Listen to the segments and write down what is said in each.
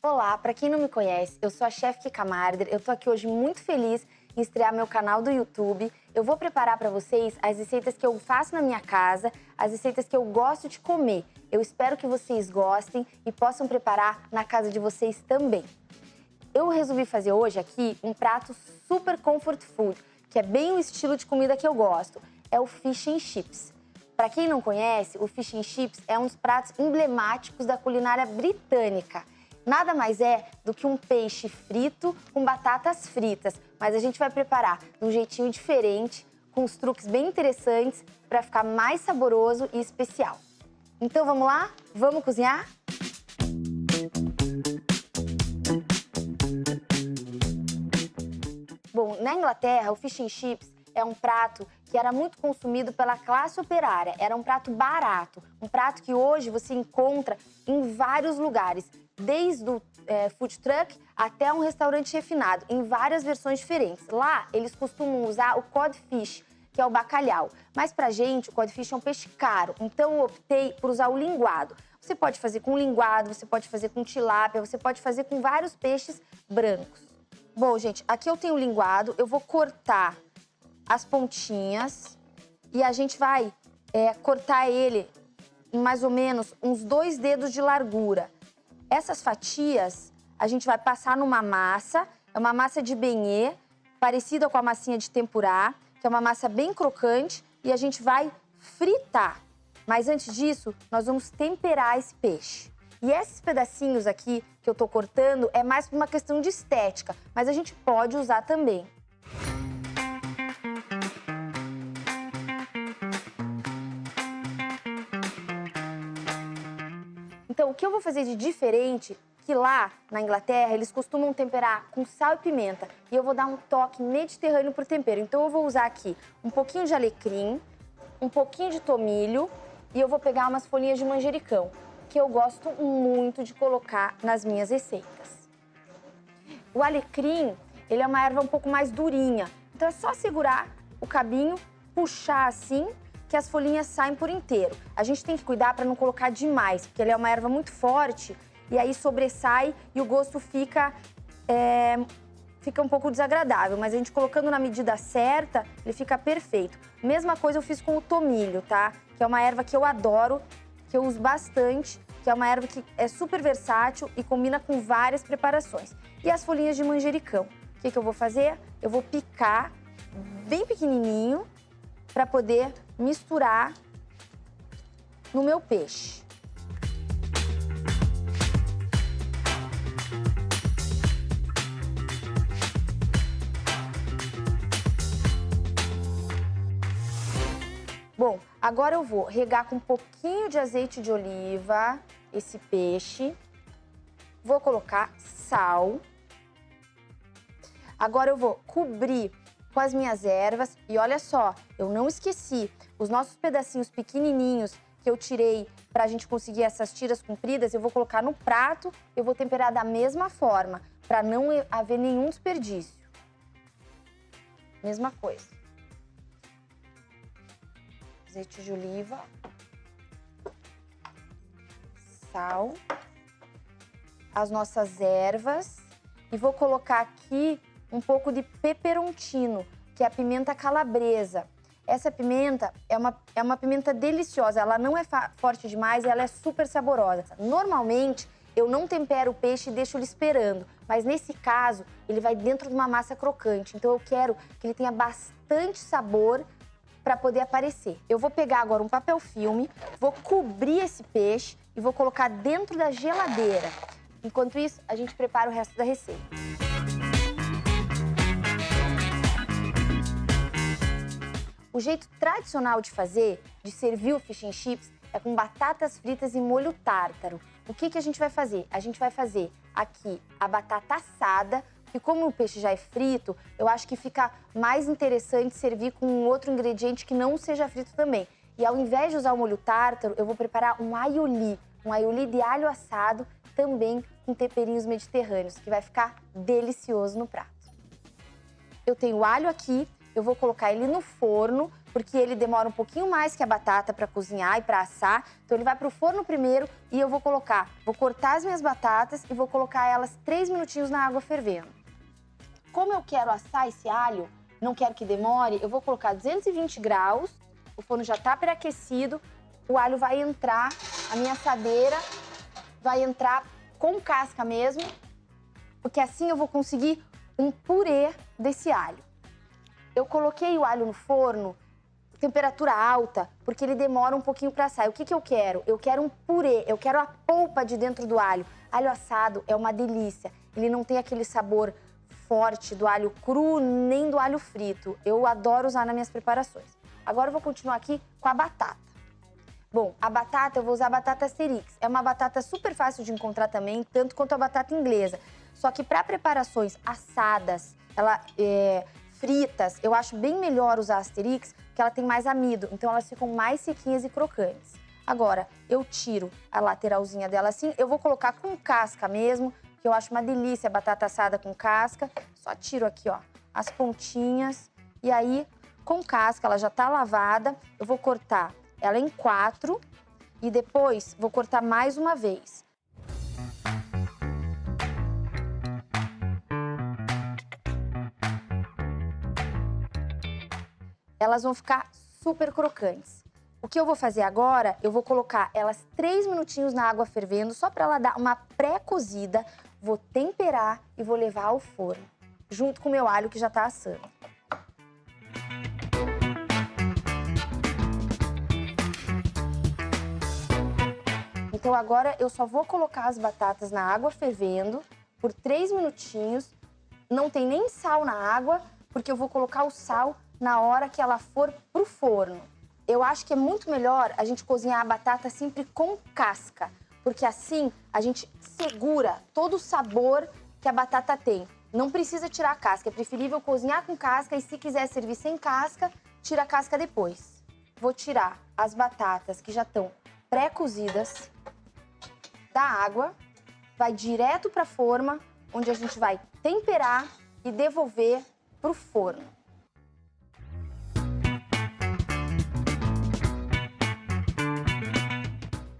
Olá, para quem não me conhece, eu sou a chefe Kika Marder. Eu tô aqui hoje muito feliz em estrear meu canal do YouTube. Eu vou preparar para vocês as receitas que eu faço na minha casa, as receitas que eu gosto de comer. Eu espero que vocês gostem e possam preparar na casa de vocês também. Eu resolvi fazer hoje aqui um prato super comfort food, que é bem o estilo de comida que eu gosto. É o Fish and Chips. Para quem não conhece, o Fish and Chips é um dos pratos emblemáticos da culinária britânica. Nada mais é do que um peixe frito com batatas fritas, mas a gente vai preparar de um jeitinho diferente, com uns truques bem interessantes para ficar mais saboroso e especial. Então vamos lá? Vamos cozinhar? Bom, na Inglaterra, o Fish and Chips é um prato que era muito consumido pela classe operária. Era um prato barato, um prato que hoje você encontra em vários lugares, desde o food truck até um restaurante refinado, em várias versões diferentes. Lá, eles costumam usar o codfish, que é o bacalhau. Mas pra gente, o codfish é um peixe caro, então eu optei por usar o linguado. Você pode fazer com linguado, você pode fazer com tilápia, você pode fazer com vários peixes brancos. Bom, gente, aqui eu tenho o linguado, eu vou cortar as pontinhas e a gente vai cortar ele em mais ou menos uns 2 dedos de largura. Essas fatias a gente vai passar numa massa, é uma massa de beignet, parecida com a massinha de tempurá, que é uma massa bem crocante, e a gente vai fritar. Mas antes disso, nós vamos temperar esse peixe. E esses pedacinhos aqui que eu tô cortando é mais por uma questão de estética, mas a gente pode usar também. Então, o que eu vou fazer de diferente, que lá na Inglaterra eles costumam temperar com sal e pimenta, e eu vou dar um toque mediterrâneo pro tempero. Então, eu vou usar aqui um pouquinho de alecrim, um pouquinho de tomilho, e eu vou pegar umas folhinhas de manjericão, que eu gosto muito de colocar nas minhas receitas. O alecrim, ele é uma erva um pouco mais durinha, então é só segurar o cabinho, puxar assim, que as folhinhas saem por inteiro. A gente tem que cuidar para não colocar demais, porque ele é uma erva muito forte e aí sobressai e o gosto fica um pouco desagradável. Mas a gente colocando na medida certa, ele fica perfeito. Mesma coisa eu fiz com o tomilho, tá? Que é uma erva que eu adoro, que eu uso bastante, que é uma erva que é super versátil e combina com várias preparações. E as folhinhas de manjericão. O que eu vou fazer? Eu vou picar bem pequenininho para poder misturar no meu peixe. Bom, agora eu vou regar com um pouquinho de azeite de oliva esse peixe. Vou colocar sal. Agora eu vou cobrir com as minhas ervas e olha só, eu não esqueci, os nossos pedacinhos pequenininhos que eu tirei pra gente conseguir essas tiras compridas, eu vou colocar no prato, eu vou temperar da mesma forma, pra não haver nenhum desperdício. Mesma coisa. Azeite de oliva, sal, as nossas ervas e vou colocar aqui um pouco de peperoncino, que é a pimenta calabresa. Essa pimenta é uma pimenta deliciosa, ela não é forte demais e ela é super saborosa. Normalmente, eu não tempero o peixe e deixo ele esperando, mas nesse caso, ele vai dentro de uma massa crocante. Então eu quero que ele tenha bastante sabor para poder aparecer. Eu vou pegar agora um papel filme, vou cobrir esse peixe e vou colocar dentro da geladeira. Enquanto isso, a gente prepara o resto da receita. O jeito tradicional de fazer, de servir o Fish and Chips, é com batatas fritas e molho tártaro. O que a gente vai fazer? A gente vai fazer aqui a batata assada, e como o peixe já é frito, eu acho que fica mais interessante servir com um outro ingrediente que não seja frito também. E ao invés de usar o molho tártaro, eu vou preparar um aioli de alho assado, também com temperinhos mediterrâneos, que vai ficar delicioso no prato. Eu tenho o alho aqui, eu vou colocar ele no forno porque ele demora um pouquinho mais que a batata para cozinhar e para assar. Então ele vai para o forno primeiro e eu vou cortar as minhas batatas e vou colocar elas 3 minutinhos na água fervendo. Como eu quero assar esse alho, não quero que demore, eu vou colocar 220 graus, o forno já está pré-aquecido, o alho vai entrar, a minha assadeira vai entrar com casca mesmo, porque assim eu vou conseguir um purê desse alho. Eu coloquei o alho no forno, temperatura alta, porque ele demora um pouquinho para assar. O que eu quero? Eu quero um purê, eu quero a polpa de dentro do alho. Alho assado é uma delícia, ele não tem aquele sabor forte do alho cru, nem do alho frito. Eu adoro usar nas minhas preparações. Agora eu vou continuar aqui com a batata. Bom, a batata, eu vou usar a batata Asterix. É uma batata super fácil de encontrar também, tanto quanto a batata inglesa. Só que para preparações assadas, fritas, eu acho bem melhor usar a Asterix, porque ela tem mais amido, então elas ficam mais sequinhas e crocantes. Agora, eu tiro a lateralzinha dela assim, eu vou colocar com casca mesmo, que eu acho uma delícia a batata assada com casca. Só tiro aqui, ó, as pontinhas. E aí, com casca, ela já tá lavada, eu vou cortar ela em 4 e depois vou cortar mais uma vez. Elas vão ficar super crocantes. O que eu vou fazer agora, eu vou colocar elas 3 minutinhos na água fervendo, só para ela dar uma pré-cozida. Vou temperar e vou levar ao forno, junto com o meu alho que já tá assando. Então agora eu só vou colocar as batatas na água fervendo por 3 minutinhos. Não tem nem sal na água, porque eu vou colocar o sal na hora que ela for pro forno. Eu acho que é muito melhor a gente cozinhar a batata sempre com casca, porque assim a gente segura todo o sabor que a batata tem. Não precisa tirar a casca, é preferível cozinhar com casca e se quiser servir sem casca, tira a casca depois. Vou tirar as batatas que já estão pré-cozidas da água, vai direto para a forma, onde a gente vai temperar e devolver pro forno.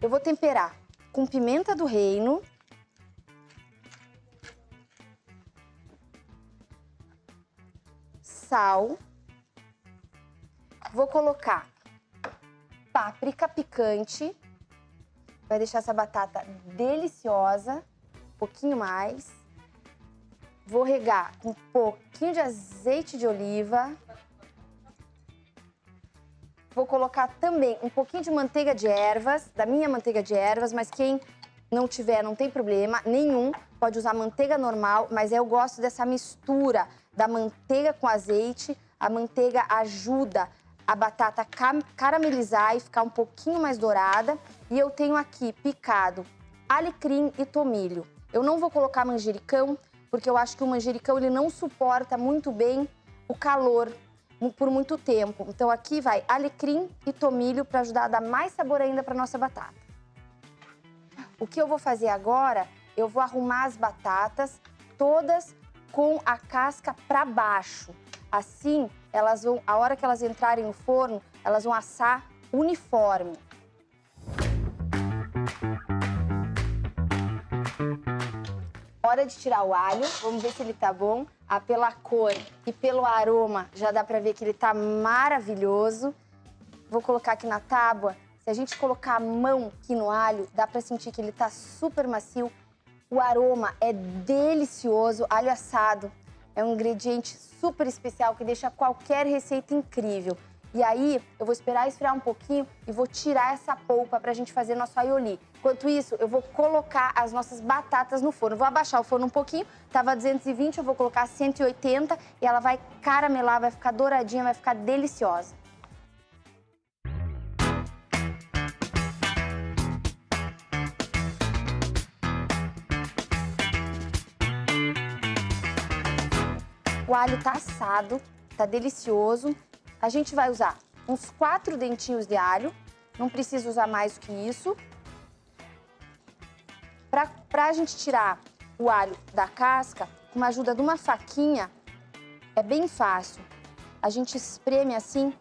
Eu vou temperar com pimenta do reino, sal, vou colocar páprica picante, vai deixar essa batata deliciosa, um pouquinho mais. Vou regar um pouquinho de azeite de oliva. Vou colocar também um pouquinho de manteiga de ervas, da minha manteiga de ervas, mas quem não tiver não tem problema nenhum, pode usar manteiga normal, mas eu gosto dessa mistura da manteiga com azeite. A manteiga ajuda a batata caramelizar e ficar um pouquinho mais dourada. E eu tenho aqui picado alecrim e tomilho. Eu não vou colocar manjericão, porque eu acho que o manjericão ele não suporta muito bem o calor por muito tempo. Então aqui vai alecrim e tomilho para ajudar a dar mais sabor ainda para nossa batata. O que eu vou fazer agora, eu vou arrumar as batatas todas com a casca para baixo. Assim, elas vão, a hora que elas entrarem no forno, elas vão assar uniforme. Hora de tirar o alho, vamos ver se ele tá bom. Pela cor e pelo aroma, já dá pra ver que ele tá maravilhoso. Vou colocar aqui na tábua. Se a gente colocar a mão aqui no alho, dá pra sentir que ele tá super macio. O aroma é delicioso. Alho assado é um ingrediente super especial que deixa qualquer receita incrível. E aí, eu vou esperar esfriar um pouquinho e vou tirar essa polpa pra gente fazer nosso aioli. Enquanto isso, eu vou colocar as nossas batatas no forno. Vou abaixar o forno um pouquinho, tava 220, eu vou colocar 180 e ela vai caramelar, vai ficar douradinha, vai ficar deliciosa. O alho tá assado, tá delicioso. A gente vai usar uns 4 dentinhos de alho, não precisa usar mais do que isso. Pra gente tirar o alho da casca, com a ajuda de uma faquinha, é bem fácil. A gente espreme assim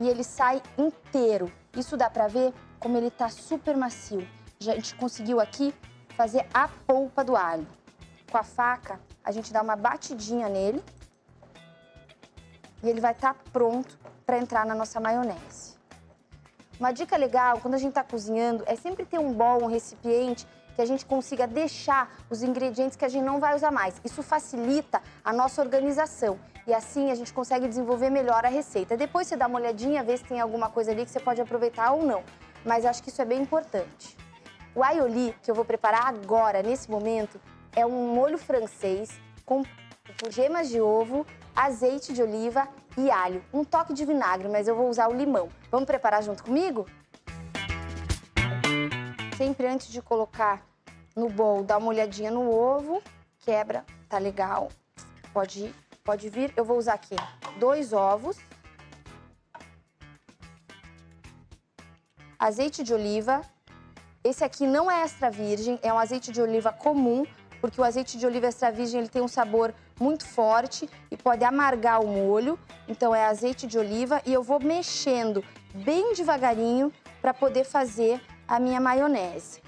e ele sai inteiro. Isso dá pra ver como ele tá super macio. A gente conseguiu aqui fazer a polpa do alho. Com a faca, a gente dá uma batidinha nele e ele vai estar pronto para entrar na nossa maionese. Uma dica legal, quando a gente está cozinhando, é sempre ter um bowl, um recipiente que a gente consiga deixar os ingredientes que a gente não vai usar mais. Isso facilita a nossa organização e assim a gente consegue desenvolver melhor a receita. Depois você dá uma olhadinha, vê se tem alguma coisa ali que você pode aproveitar ou não, mas acho que isso é bem importante. O aioli que eu vou preparar agora, nesse momento, é um molho francês com gemas de ovo, azeite de oliva e alho. Um toque de vinagre, mas eu vou usar o limão. Vamos preparar junto comigo? Sempre antes de colocar no bowl, dá uma olhadinha no ovo, quebra, tá legal. Pode vir. Eu vou usar aqui 2 ovos, azeite de oliva. Esse aqui não é extra virgem, é um azeite de oliva comum, porque o azeite de oliva extra virgem ele tem um sabor muito forte e pode amargar o molho. Então é azeite de oliva e eu vou mexendo bem devagarinho para poder fazer a minha maionese.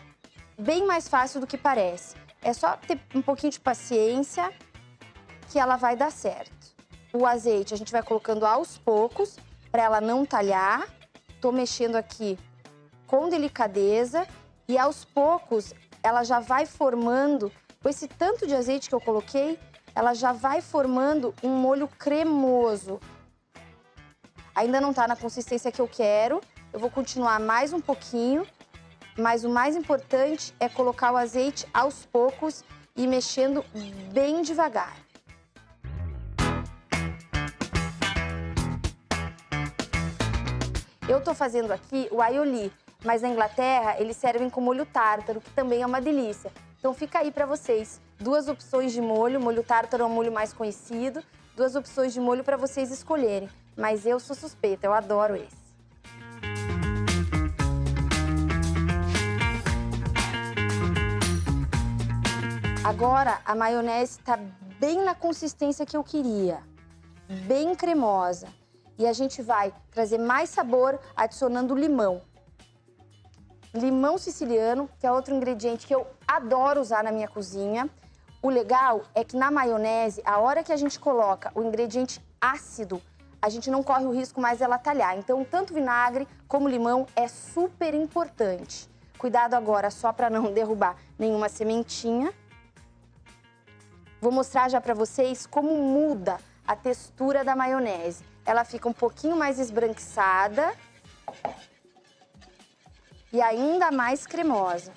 Bem mais fácil do que parece. É só ter um pouquinho de paciência que ela vai dar certo. O azeite a gente vai colocando aos poucos para ela não talhar. Tô mexendo aqui com delicadeza e aos poucos ela já vai formando, com esse tanto de azeite que eu coloquei, ela já vai formando um molho cremoso. Ainda não tá na consistência que eu quero, eu vou continuar mais um pouquinho, mas o mais importante é colocar o azeite aos poucos e mexendo bem devagar. Eu tô fazendo aqui o aioli, mas na Inglaterra eles servem com molho tártaro, que também é uma delícia. Então fica aí para vocês, 2 opções de molho, molho tártaro é o molho mais conhecido, 2 opções de molho para vocês escolherem. Mas eu sou suspeita, eu adoro esse. Agora a maionese está bem na consistência que eu queria, bem cremosa. E a gente vai trazer mais sabor adicionando limão. Limão siciliano, que é outro ingrediente que eu adoro usar na minha cozinha. O legal é que na maionese, a hora que a gente coloca o ingrediente ácido, a gente não corre o risco mais dela talhar. Então, tanto vinagre como limão é super importante. Cuidado agora só para não derrubar nenhuma sementinha. Vou mostrar já para vocês como muda a textura da maionese. Ela fica um pouquinho mais esbranquiçada e ainda mais cremosa.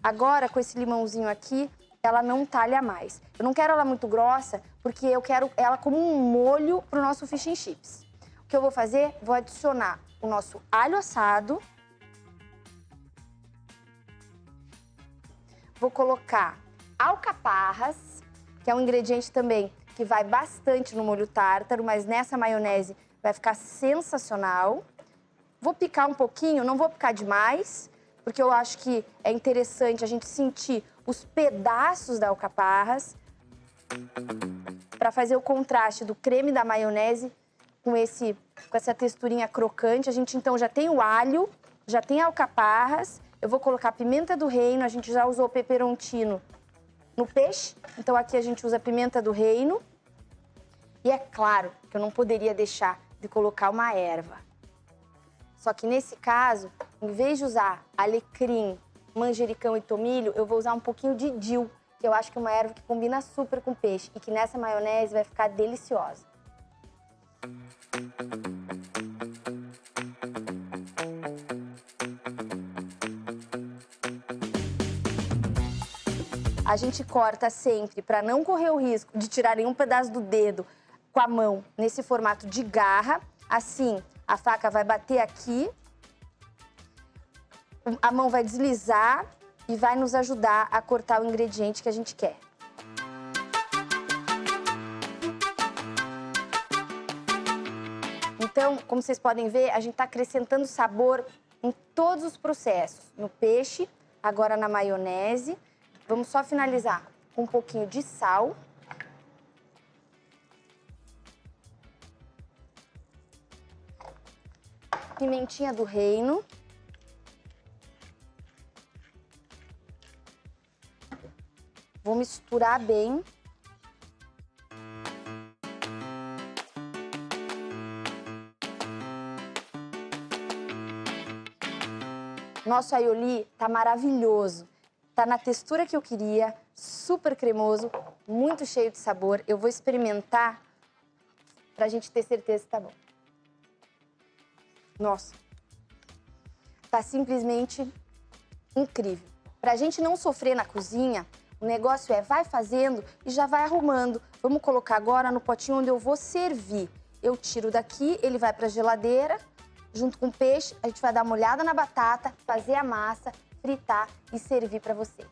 Agora, com esse limãozinho aqui, ela não talha mais. Eu não quero ela muito grossa, porque eu quero ela como um molho para o nosso fish and chips. O que eu vou fazer? Vou adicionar o nosso alho assado. Vou colocar alcaparras, que é um ingrediente também que vai bastante no molho tártaro, mas nessa maionese vai ficar sensacional. Vou picar um pouquinho, não vou picar demais, porque eu acho que é interessante a gente sentir os pedaços da alcaparras para fazer o contraste do creme da maionese com essa texturinha crocante. A gente então já tem o alho, já tem alcaparras. Eu vou colocar pimenta do reino, a gente já usou peperoncino no peixe, então aqui a gente usa pimenta do reino. E é claro que eu não poderia deixar de colocar uma erva. Só que nesse caso, em vez de usar alecrim, manjericão e tomilho, eu vou usar um pouquinho de dill, que eu acho que é uma erva que combina super com peixe e que nessa maionese vai ficar deliciosa. A gente corta sempre para não correr o risco de tirar nenhum pedaço do dedo com a mão nesse formato de garra. Assim, a faca vai bater aqui, a mão vai deslizar e vai nos ajudar a cortar o ingrediente que a gente quer. Então, como vocês podem ver, a gente está acrescentando sabor em todos os processos. No peixe, agora na maionese. Vamos só finalizar com um pouquinho de sal. pimentinha do reino. Vou misturar bem. Nosso aioli tá maravilhoso. Tá na textura que eu queria, super cremoso, muito cheio de sabor. Eu vou experimentar pra gente ter certeza que tá bom. Nossa, tá simplesmente incrível. Pra gente não sofrer na cozinha, o negócio é vai fazendo e já vai arrumando. Vamos colocar agora no potinho onde eu vou servir. Eu tiro daqui, ele vai pra geladeira. Junto com o peixe, a gente vai dar uma olhada na batata, fazer a massa, fritar e servir para vocês.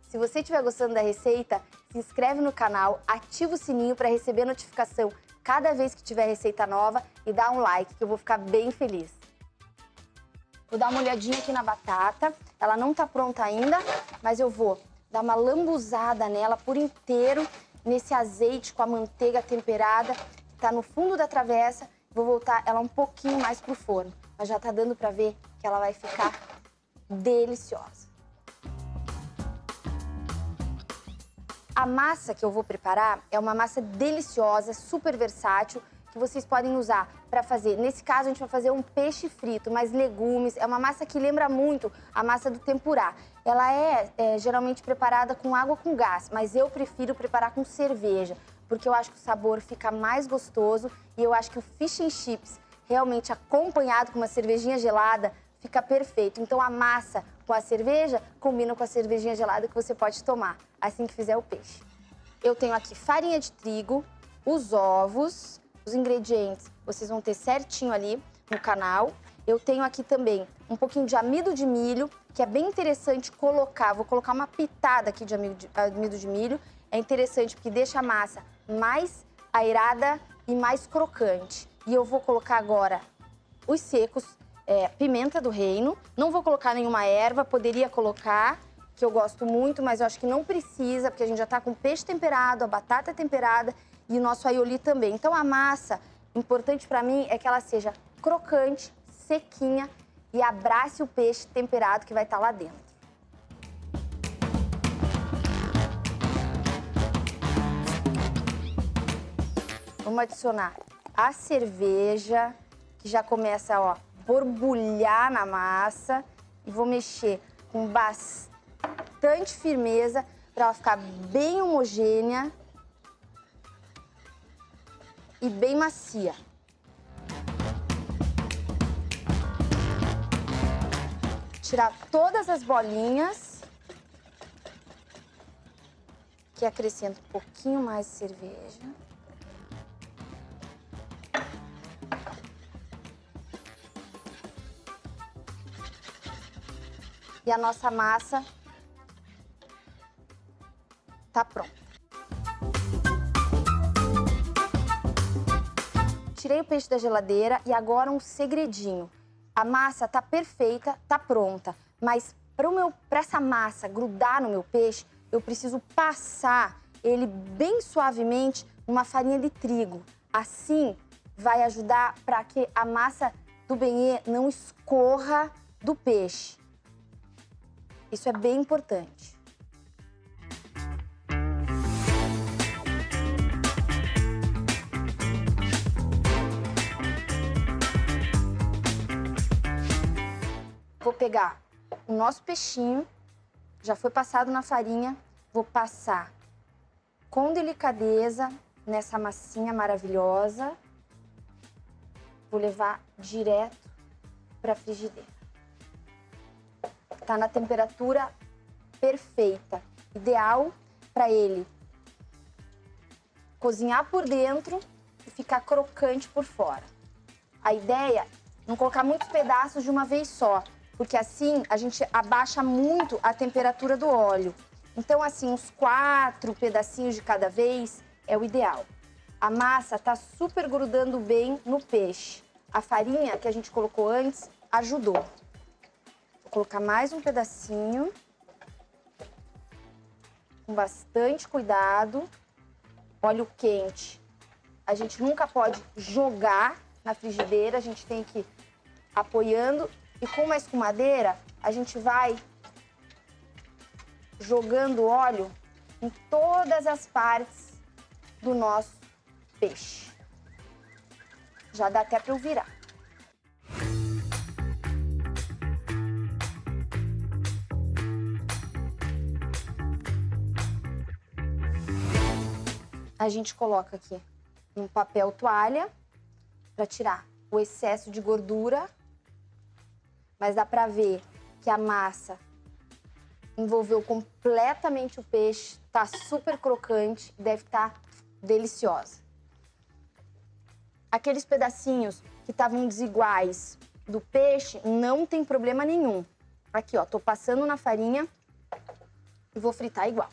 Se você estiver gostando da receita, se inscreve no canal, ativa o sininho para receber notificação cada vez que tiver receita nova e dá um like, que eu vou ficar bem feliz. Vou dar uma olhadinha aqui na batata, ela não tá pronta ainda, mas eu vou dar uma lambuzada nela por inteiro, nesse azeite com a manteiga temperada, que tá no fundo da travessa. Vou voltar ela um pouquinho mais pro forno, mas já tá dando pra ver que ela vai ficar deliciosa. A massa que eu vou preparar é uma massa deliciosa, super versátil, que vocês podem usar para fazer. Nesse caso, a gente vai fazer um peixe frito, mais legumes. É uma massa que lembra muito a massa do tempurá. Ela é geralmente preparada com água com gás, mas eu prefiro preparar com cerveja, porque eu acho que o sabor fica mais gostoso e eu acho que o fish and chips, realmente acompanhado com uma cervejinha gelada, fica perfeito. Então a massa com a cerveja combina com a cervejinha gelada que você pode tomar assim que fizer o peixe. Eu tenho aqui farinha de trigo, os ovos, os ingredientes vocês vão ter certinho ali no canal. Eu tenho aqui também um pouquinho de amido de milho, que é bem interessante colocar. Vou colocar uma pitada aqui de amido de milho. É interessante porque deixa a massa mais aerada e mais crocante. E eu vou colocar agora os secos, pimenta do reino. Não vou colocar nenhuma erva, poderia colocar, que eu gosto muito, mas eu acho que não precisa, porque a gente já tá com o peixe temperado, a batata temperada e o nosso aioli também. Então a massa, importante pra mim é que ela seja crocante, sequinha e abrace o peixe temperado que vai estar lá dentro. Vamos adicionar a cerveja, que já começa, ó, borbulhar na massa. E vou mexer com bastante firmeza para ela ficar bem homogênea e bem macia. Tirar todas as bolinhas, que acrescenta um pouquinho mais de cerveja. E a nossa massa tá pronta. Tirei o peixe da geladeira e agora um segredinho. A massa tá perfeita, tá pronta, mas para essa massa grudar no meu peixe, eu preciso passar ele bem suavemente numa farinha de trigo. Assim vai ajudar para que a massa do beignet não escorra do peixe. Isso é bem importante. Vou pegar o nosso peixinho, já foi passado na farinha, vou passar com delicadeza nessa massinha maravilhosa. Vou levar direto para a frigideira. Tá na temperatura perfeita, ideal para ele cozinhar por dentro e ficar crocante por fora. A ideia é não colocar muitos pedaços de uma vez só, porque assim a gente abaixa muito a temperatura do óleo. Então assim, uns 4 pedacinhos de cada vez é o ideal. A massa tá super grudando bem no peixe. A farinha que a gente colocou antes ajudou. Vou colocar mais um pedacinho, com bastante cuidado. Óleo quente, a gente nunca pode jogar na frigideira, a gente tem que apoiando e com uma escumadeira a gente vai jogando óleo em todas as partes do nosso peixe. Já dá até para eu virar. A gente coloca aqui um papel toalha para tirar o excesso de gordura, mas dá para ver que a massa envolveu completamente o peixe, tá super crocante, deve estar deliciosa. Aqueles pedacinhos que estavam desiguais do peixe, não tem problema nenhum. Aqui, ó, tô passando na farinha e vou fritar igual.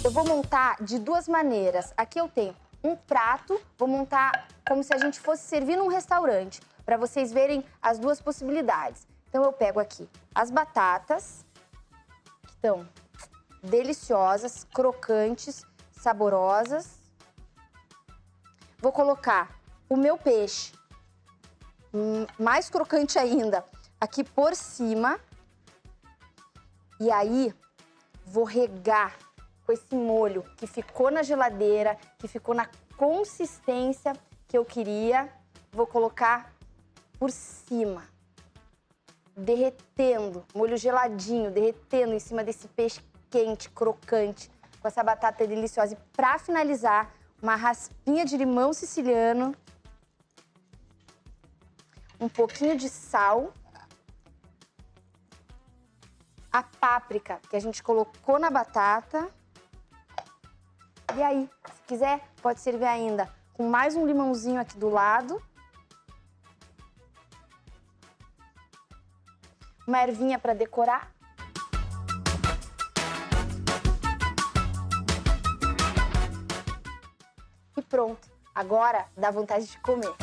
Eu vou montar de duas maneiras. Aqui eu tenho um prato, vou montar como se a gente fosse servir num restaurante, para vocês verem as duas possibilidades. Então eu pego aqui as batatas, que estão deliciosas, crocantes, saborosas. Vou colocar o meu peixe, mais crocante ainda, aqui por cima. E aí vou regar com esse molho que ficou na geladeira, que ficou na consistência que eu queria. Vou colocar por cima, derretendo, molho geladinho, derretendo em cima desse peixe quente, crocante, com essa batata deliciosa. E para finalizar, uma raspinha de limão siciliano, um pouquinho de sal, a páprica que a gente colocou na batata. E aí, se quiser, pode servir ainda com mais um limãozinho aqui do lado. Uma ervinha para decorar. E pronto. Agora dá vontade de comer.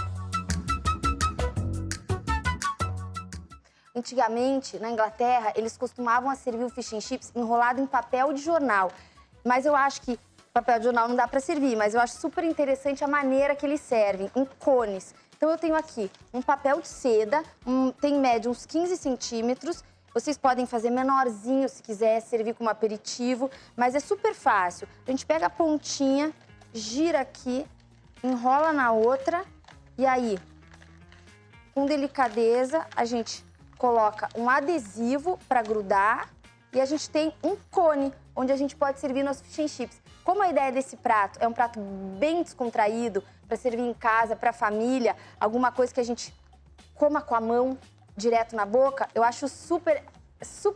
Antigamente, na Inglaterra, eles costumavam servir o fish and chips enrolado em papel de jornal. Mas eu acho que papel de jornal não dá para servir, mas eu acho super interessante a maneira que eles servem, em cones. Então eu tenho aqui um papel de seda, tem em média uns 15 centímetros. Vocês podem fazer menorzinho se quiser, servir como aperitivo, mas é super fácil. A gente pega a pontinha, gira aqui, enrola na outra e aí, com delicadeza, a gente coloca um adesivo para grudar e a gente tem um cone, onde a gente pode servir nos fish and chips. Como a ideia desse prato é um prato bem descontraído, para servir em casa, para a família, alguma coisa que a gente coma com a mão, direto na boca, eu acho super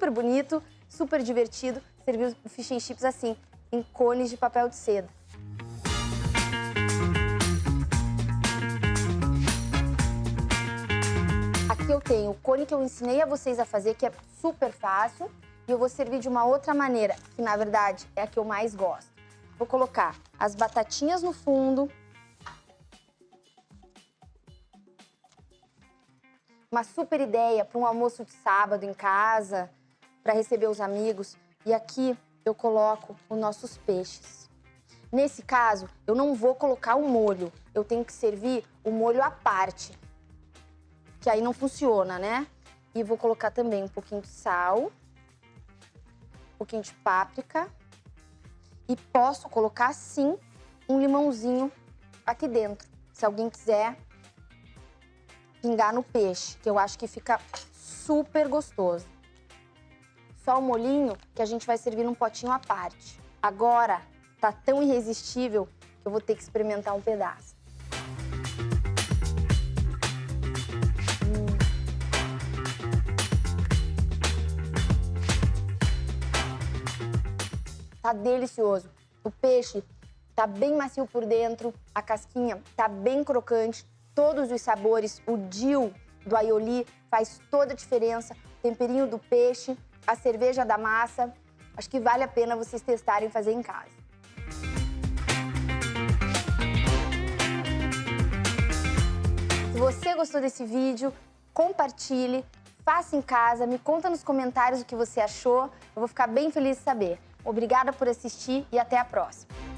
bonito, super divertido servir o fish and chips assim, em cones de papel de seda. Aqui eu tenho o cone que eu ensinei a vocês a fazer, que é super fácil, e eu vou servir de uma outra maneira, que na verdade é a que eu mais gosto. Vou colocar as batatinhas no fundo. Uma super ideia para um almoço de sábado em casa, para receber os amigos. E aqui eu coloco os nossos peixes. Nesse caso, eu não vou colocar o molho. Eu tenho que servir o molho à parte, que aí não funciona, né? E vou colocar também um pouquinho de sal, um pouquinho de páprica. E posso colocar, sim, um limãozinho aqui dentro, se alguém quiser pingar no peixe, que eu acho que fica super gostoso. Só o molhinho que a gente vai servir num potinho à parte. Agora, tá tão irresistível que eu vou ter que experimentar um pedaço. Tá delicioso. O peixe tá bem macio por dentro, a casquinha tá bem crocante, todos os sabores, o dill do aioli faz toda a diferença, o temperinho do peixe, a cerveja da massa. Acho que vale a pena vocês testarem e fazer em casa. Se você gostou desse vídeo, compartilhe, faça em casa, me conta nos comentários o que você achou. Eu vou ficar bem feliz de saber. Obrigada por assistir e até a próxima.